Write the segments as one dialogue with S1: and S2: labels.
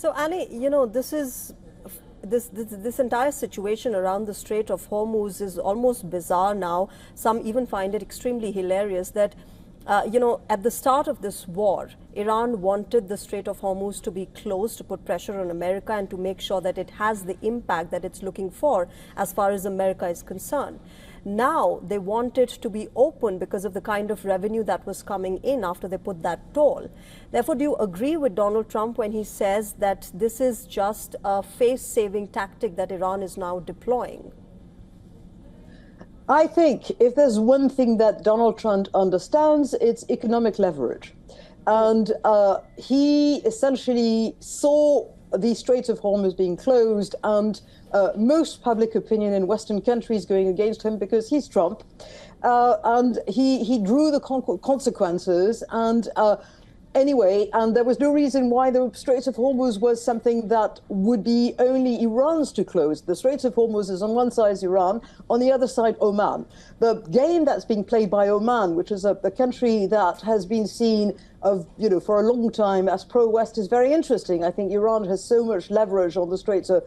S1: So, Annie, this entire situation around the Strait of Hormuz is almost bizarre now. Some even find it extremely hilarious that, at the start of this war, Iran wanted the Strait of Hormuz to be closed to put pressure on America and to make sure that it has the impact that it's looking for as far as America is concerned. Now they want it to be open because of the kind of revenue that was coming in after they put that toll. Therefore, do you agree with Donald Trump when he says that this is just a face-saving tactic that Iran is now deploying?
S2: I think if there's one thing that Donald Trump understands, it's economic leverage. And he essentially saw the Strait of Hormuz being closed and most public opinion in Western countries going against him because he's Trump. And he drew the consequences. And anyway, and there was no reason why the Strait of Hormuz was something that would be only Iran's to close. The Strait of Hormuz is on one side is Iran, on the other side Oman. The game that's being played by Oman, which is a country that has been seen for a long time as pro-West, is very interesting. I think Iran has so much leverage on the Straits on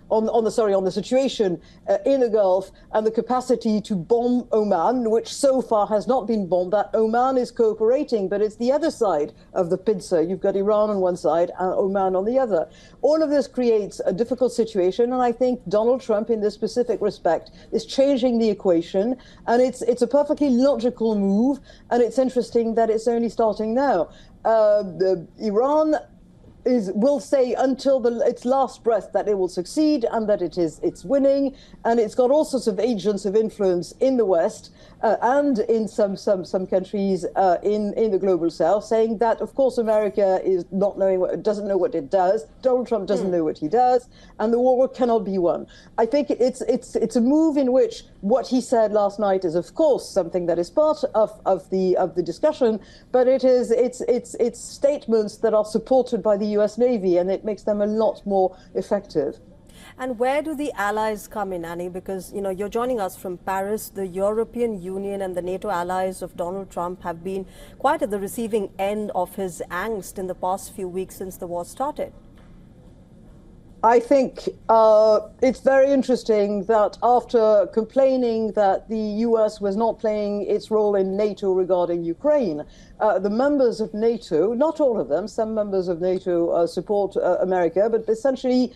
S2: the situation in the Gulf and the capacity to bomb Oman, which so far has not been bombed. That Oman is cooperating, but it's the other side of the pincer. You've got Iran on one side and Oman on the other. All of this creates a difficult situation, and I think Donald Trump, in this specific respect, is changing the equation, and it's a perfectly logical move, and it's interesting that it's only starting now. Iran will say until its last breath that it will succeed and that it's winning, and it's got all sorts of agents of influence in the West and in some countries in the global South, saying that of course America is doesn't know what it does. Donald Trump doesn't know what he does, and the war cannot be won. I think it's a move in which what he said last night is of course something that is part of the discussion, but it's statements that are supported by the US Navy, and it makes them a lot more effective.
S1: And where do the allies come in, Annie? Because, you're joining us from Paris. The European Union and the NATO allies of Donald Trump have been quite at the receiving end of his angst in the past few weeks since the war started.
S2: I think it's very interesting that after complaining that the US was not playing its role in NATO regarding Ukraine, the members of NATO, not all of them, some members of NATO support America, but essentially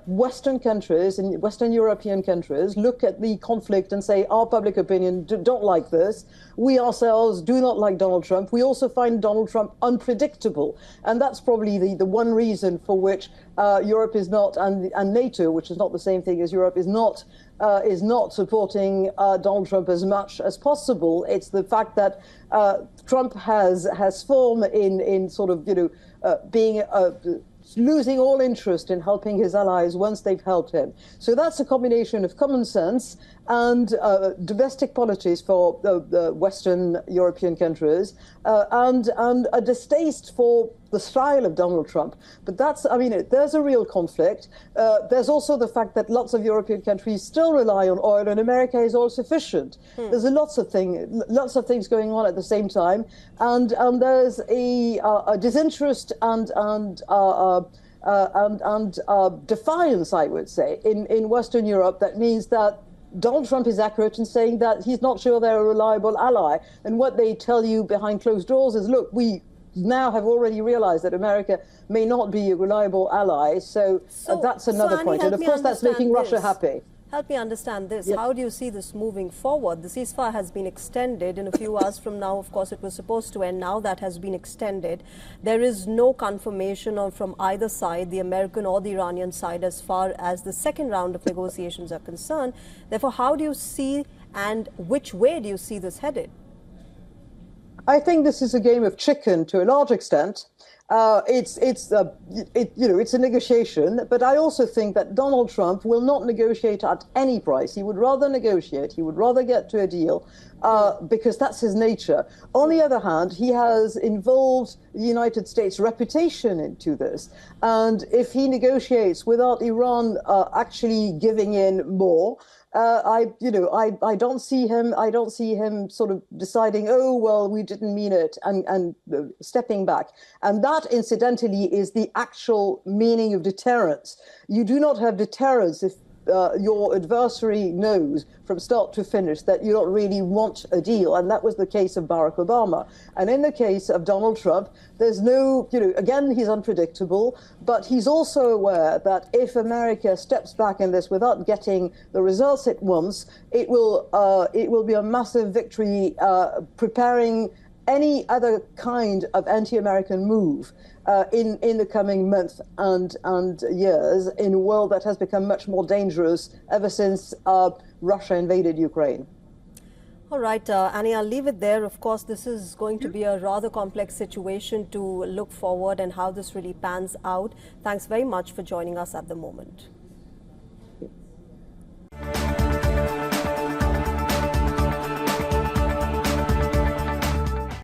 S2: Western countries and Western European countries look at the conflict and say, our public opinion don't like this. We ourselves do not like Donald Trump. We also find Donald Trump unpredictable. And that's probably the one reason for which Europe is not, and NATO, which is not the same thing as Europe, is not supporting Donald Trump as much as possible. It's the fact that Trump has formed in sort of being losing all interest in helping his allies once they've helped him. So that's a combination of common sense and domestic politics for the Western European countries and a distaste for the style of Donald Trump. But there's a real conflict. There's also the fact that lots of European countries still rely on oil, and America is oil sufficient. There's lots of things going on at the same time, and there's a disinterest and defiance, I would say, in Western Europe that means that Donald Trump is accurate in saying that he's not sure they're a reliable ally. And what they tell you behind closed doors is, look, we now have already realized that America may not be a reliable ally. So that's another point. And of course, that's making Russia happy.
S1: Help me understand this.
S2: Yep.
S1: How do you see this moving forward? The ceasefire has been extended in a few hours from now. Of course, it was supposed to end. Now that has been extended. There is no confirmation from either side, the American or the Iranian side, as far as the second round of negotiations are concerned. Therefore, how do you see and which way do you see this headed?
S2: I think this is a game of chicken to a large extent. It's a negotiation, but I also think that Donald Trump will not negotiate at any price. He would rather negotiate. He would rather get to a deal because that's his nature. On the other hand, he has involved the United States' reputation into this. And if he negotiates without Iran actually giving in more, I don't see him. I don't see him sort of deciding, oh well, we didn't mean it, and stepping back. And that, incidentally, is the actual meaning of deterrence. You do not have deterrence if your adversary knows from start to finish that you don't really want a deal. And that was the case of Barack Obama. And in the case of Donald Trump, there's no, again, he's unpredictable, but he's also aware that if America steps back in this without getting the results it wants, it will be a massive victory, preparing any other kind of anti-American move in the coming months and years in a world that has become much more dangerous ever since Russia invaded Ukraine.
S1: All right, Annie, I'll leave it there. Of course, this is going to be a rather complex situation to look forward and how this really pans out. Thanks very much for joining us at the moment.